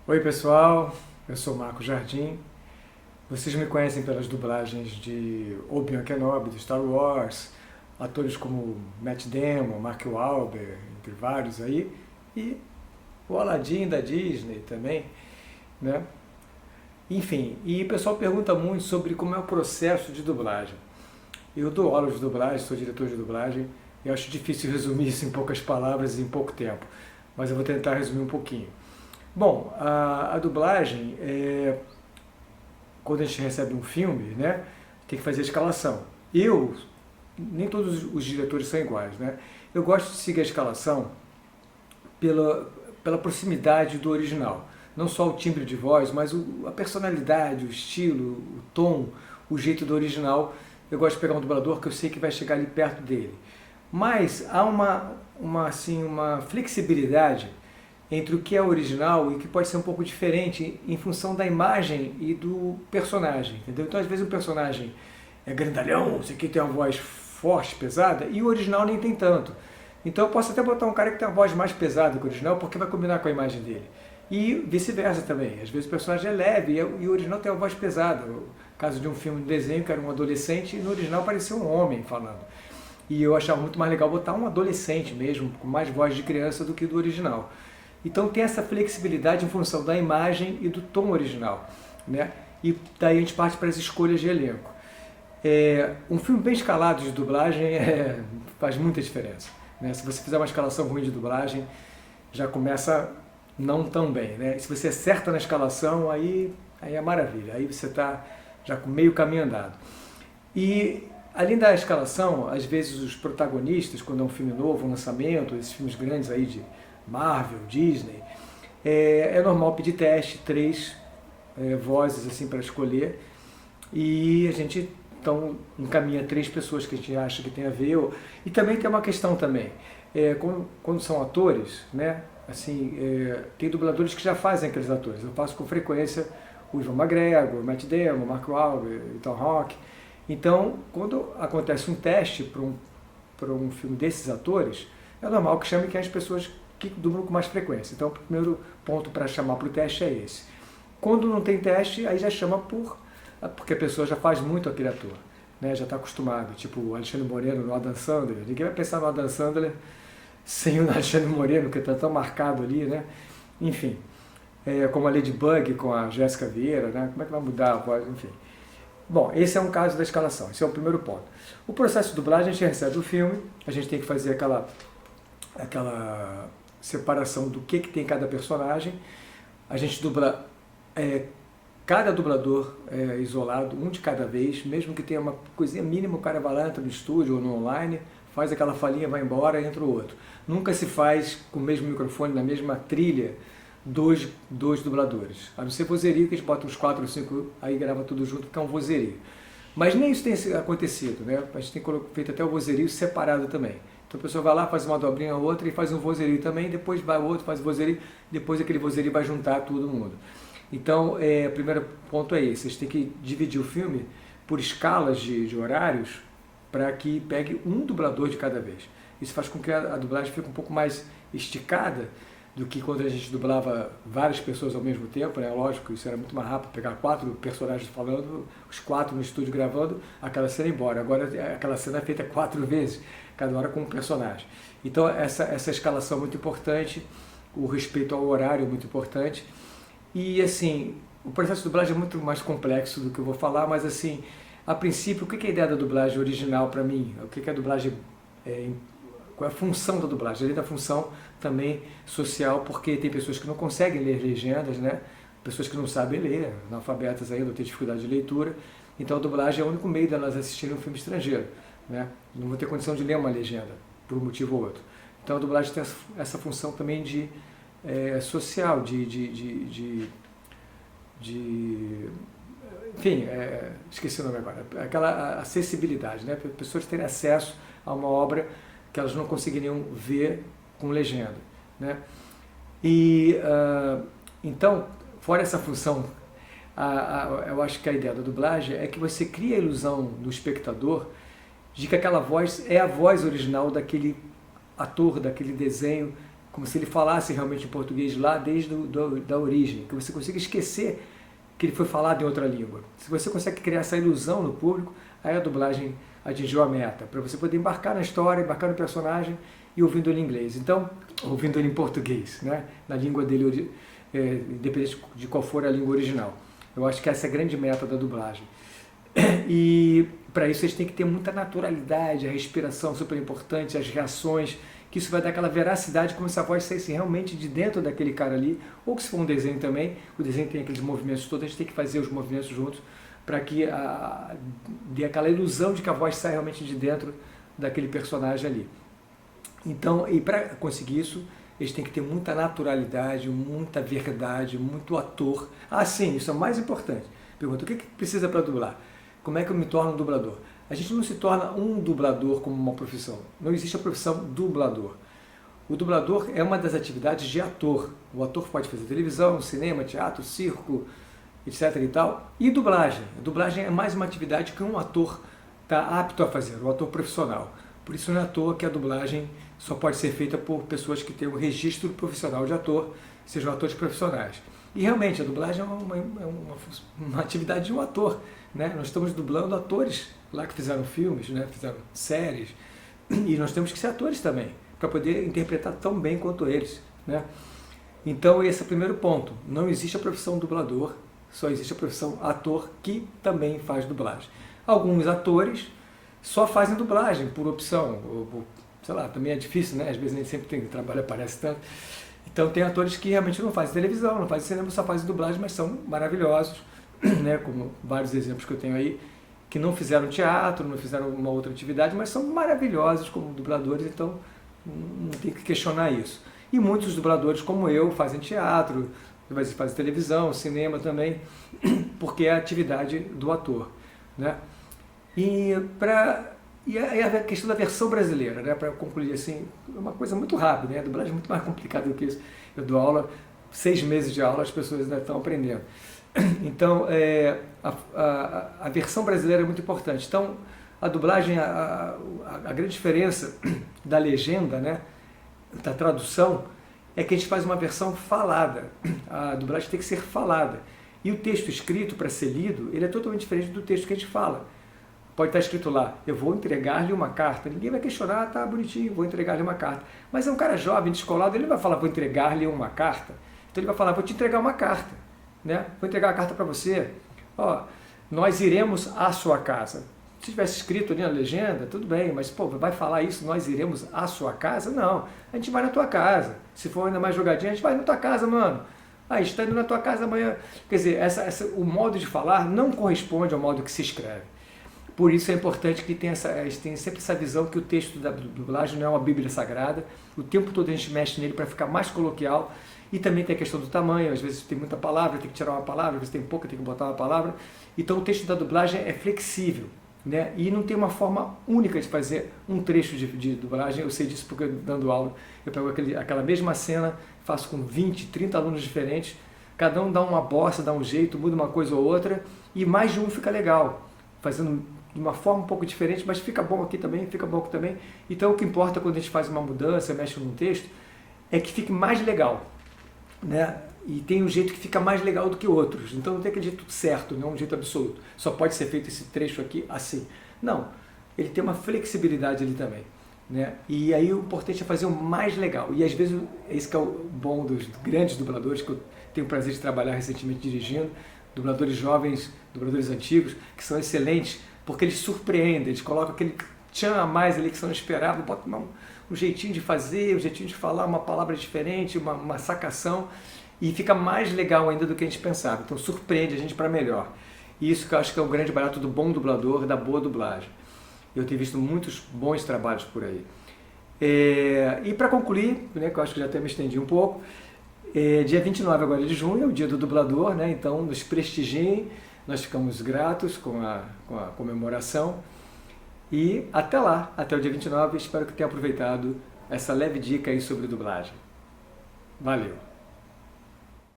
Oi pessoal, eu sou Marco Jardim. Vocês me conhecem pelas dublagens de Obi-Wan Kenobi, do Star Wars, atores como Matt Damon, Mark Wahlberg, entre vários aí, e o Aladdin da Disney também, né? Enfim, e o pessoal pergunta muito sobre como é o processo de dublagem. Eu dou aula de dublagem, sou diretor de dublagem, e eu acho difícil resumir isso em poucas palavras e em pouco tempo, mas eu vou tentar resumir um pouquinho. Bom, a dublagem, quando a gente recebe um filme, né, tem que fazer a escalação. Nem todos os diretores são iguais, né? Eu gosto de seguir a escalação pela proximidade do original. Não só o timbre de voz, mas a personalidade, o estilo, o tom, o jeito do original. Eu gosto de pegar um dublador que eu sei que vai chegar ali perto dele. Mas há uma flexibilidade entre o que é original e o que pode ser um pouco diferente em função da imagem e do personagem, entendeu? Então, às vezes, o personagem é grandalhão, esse aqui tem uma voz forte, pesada, e o original nem tem tanto. Então, eu posso até botar um cara que tem uma voz mais pesada que o original, porque vai combinar com a imagem dele. E vice-versa também. Às vezes, o personagem é leve e o original tem uma voz pesada. No caso de um filme de desenho que era um adolescente, e no original parecia um homem falando. E eu achava muito mais legal botar um adolescente mesmo, com mais voz de criança do que do original. Então tem essa flexibilidade em função da imagem e do tom original, né? E daí a gente parte para as escolhas de elenco. Um filme bem escalado de dublagem faz muita diferença, né? Se você fizer uma escalação ruim de dublagem, já começa não tão bem, né? Se você acerta na escalação, aí é maravilha, aí você está já com meio caminho andado. E além da escalação, às vezes os protagonistas, quando é um filme novo, um lançamento, esses filmes grandes aí de Marvel, Disney, é normal pedir teste, três vozes assim para escolher, e a gente então encaminha três pessoas que a gente acha que tem a ver. E também tem uma questão também, quando são atores, né, assim, tem dubladores que já fazem aqueles atores. Eu faço com frequência o Ivan McGregor, o Matt Damon, o Mark Wahlberg, o Ethan Hawke. Então, quando acontece um teste para um filme desses atores, é normal que chame as pessoas que dublam com mais frequência. Então, o primeiro ponto para chamar para o teste é esse. Quando não tem teste, aí já chama porque a pessoa já faz muito aquele ator, né? Já está acostumado. Tipo o Alexandre Moreno no Adam Sandler. Ninguém vai pensar no Adam Sandler sem o Alexandre Moreno, que está tão marcado ali, né? Enfim, como a Ladybug com a Jéssica Vieira, né? Como é que vai mudar a voz? Enfim. Bom, esse é um caso da escalação, esse é o primeiro ponto. O processo de dublagem, a gente recebe o filme, a gente tem que fazer aquela separação do que tem cada personagem. A gente dubla cada dublador isolado, um de cada vez, mesmo que tenha uma coisinha mínima, o cara vai lá, entra no estúdio ou no online, faz aquela falinha, vai embora, entra o outro. Nunca se faz com o mesmo microfone, na mesma trilha, dois dubladores. A não ser vozerio, que a gente bota uns 4 ou 5, aí grava tudo junto, que é um vozerio. Mas nem isso tem acontecido, né? A gente tem feito até o vozerio separado também. Então a pessoa vai lá, faz uma dobrinha ou outra e faz um vozerio também, depois vai o outro, faz o vozerio, depois aquele vozerio vai juntar todo mundo. Então, o primeiro ponto é esse, vocês têm que dividir o filme por escalas de horários para que pegue um dublador de cada vez. Isso faz com que a dublagem fique um pouco mais esticada do que quando a gente dublava várias pessoas ao mesmo tempo, né? Lógico, isso era muito mais rápido, pegar 4 personagens falando, os 4 no estúdio gravando, aquela cena embora. Agora aquela cena é feita 4 vezes, cada hora com um personagem. Então essa escalação é muito importante, o respeito ao horário é muito importante. E assim, o processo de dublagem é muito mais complexo do que eu vou falar, mas assim, a princípio, o que é a ideia da dublagem original para mim? O que é a dublagem, qual é a função da dublagem? Além da função também social, porque tem pessoas que não conseguem ler legendas, né? Pessoas que não sabem ler, analfabetas ainda, têm dificuldade de leitura. Então a dublagem é o único meio delas assistirem um filme estrangeiro, né? Não vão ter condição de ler uma legenda, por um motivo ou outro. Então a dublagem tem essa função também de social, enfim, esqueci o nome agora, aquela acessibilidade, né? Para pessoas terem acesso a uma obra que elas não conseguiriam ver com legenda, né? E então, fora essa função, eu acho que a ideia da dublagem é que você cria a ilusão do espectador de que aquela voz é a voz original daquele ator, daquele desenho como se ele falasse realmente em português lá desde da origem, que você consiga esquecer que ele foi falado em outra língua. Se você consegue criar essa ilusão no público, aí a dublagem atingiu a meta, para você poder embarcar na história, embarcar no personagem e ouvindo ele em inglês. Então, ouvindo ele em português, né? Na língua dele, independente de qual for a língua original. Eu acho que essa é a grande meta da dublagem. E para isso eles têm que ter muita naturalidade, a respiração super importante, as reações, que isso vai dar aquela veracidade, como se a voz saísse realmente de dentro daquele cara ali, ou que se for um desenho também, o desenho tem aqueles movimentos todos, a gente tem que fazer os movimentos juntos, para que dê aquela ilusão de que a voz sai realmente de dentro daquele personagem ali. Então, e para conseguir isso, eles têm que ter muita naturalidade, muita verdade, muito ator. Ah, sim, isso é o mais importante. Pergunta, o que precisa para dublar? Como é que eu me torno um dublador? A gente não se torna um dublador como uma profissão. Não existe a profissão dublador. O dublador é uma das atividades de ator. O ator pode fazer televisão, cinema, teatro, circo, etc. e tal. E dublagem. A dublagem é mais uma atividade que um ator está apto a fazer, um ator profissional. Por isso não é à toa que a dublagem só pode ser feita por pessoas que têm o registro profissional de ator, sejam atores profissionais. E realmente a dublagem é uma atividade de um ator, né? Nós estamos dublando atores lá que fizeram filmes, né? Fizeram séries, e nós temos que ser atores também, para poder interpretar tão bem quanto eles, né? Então esse é o primeiro ponto. Não existe a profissão dublador, só existe a profissão ator, que também faz dublagem. Alguns atores só fazem dublagem por opção, ou, sei lá, também é difícil, né? Às vezes nem sempre tem trabalho, aparece tanto. Então tem atores que realmente não fazem televisão, não fazem cinema, só fazem dublagem, mas são maravilhosos, né? Como vários exemplos que eu tenho aí, que não fizeram teatro, não fizeram uma outra atividade, mas são maravilhosos como dubladores, então não tem que questionar isso. E muitos dubladores como eu fazem teatro, fazem televisão, cinema também, porque é a atividade do ator, né? E a questão da versão brasileira, né, para concluir assim, é uma coisa muito rápida, né? A dublagem é muito mais complicada do que isso. Eu dou aula, 6 meses de aula, as pessoas ainda estão aprendendo. Então, a versão brasileira é muito importante. Então, a dublagem, a grande diferença da legenda, né, da tradução, é que a gente faz uma versão falada. A dublagem tem que ser falada. E o texto escrito, para ser lido, ele é totalmente diferente do texto que a gente fala. Pode estar escrito lá, eu vou entregar-lhe uma carta. Ninguém vai questionar, tá bonitinho, vou entregar-lhe uma carta. Mas é um cara jovem, descolado, ele não vai falar, vou entregar-lhe uma carta. Então ele vai falar, vou te entregar uma carta, né? Vou entregar a carta para você. Ó, nós iremos à sua casa. Se tivesse escrito ali na legenda, tudo bem, mas pô, vai falar isso, nós iremos à sua casa? Não, a gente vai na tua casa. Se for ainda mais jogadinha, a gente vai na tua casa, mano. Ah, a gente está indo na tua casa amanhã. Quer dizer, o modo de falar não corresponde ao modo que se escreve. Por isso é importante que tenha sempre essa visão que o texto da dublagem não é uma bíblia sagrada, o tempo todo a gente mexe nele para ficar mais coloquial, e também tem a questão do tamanho, às vezes tem muita palavra, tem que tirar uma palavra, às vezes tem pouca, tem que botar uma palavra. Então o texto da dublagem é flexível, né? E não tem uma forma única de fazer um trecho de dublagem. Eu sei disso porque dando aula, eu pego aquela mesma cena, faço com 20, 30 alunos diferentes, cada um dá uma bossa, dá um jeito, muda uma coisa ou outra, e mais de um fica legal, fazendo de uma forma um pouco diferente, mas fica bom aqui também, fica bom aqui também. Então o que importa quando a gente faz uma mudança, mexe num texto, é que fique mais legal, né? E tem um jeito que fica mais legal do que outros. Então não tem aquele jeito certo, não é um jeito absoluto. Só pode ser feito esse trecho aqui assim. Não, ele tem uma flexibilidade ali também, né? E aí o importante é fazer o mais legal. E às vezes, esse que é o bom dos grandes dubladores, que eu tenho o prazer de trabalhar recentemente dirigindo, dubladores jovens, dubladores antigos, que são excelentes, porque eles surpreendem, eles colocam aquele tchan a mais ali que você não esperava, botam um jeitinho de fazer, um jeitinho de falar, uma palavra diferente, uma sacação, e fica mais legal ainda do que a gente pensava. Então surpreende a gente para melhor. E isso que eu acho que é o grande barato do bom dublador, da boa dublagem. Eu tenho visto muitos bons trabalhos por aí. E para concluir, né, que eu acho que já até me estendi um pouco, dia 29 agora de junho é o dia do dublador, né, então nos prestigiem. Nós ficamos gratos com a comemoração e até lá, até o dia 29, espero que tenha aproveitado essa leve dica aí sobre dublagem. Valeu!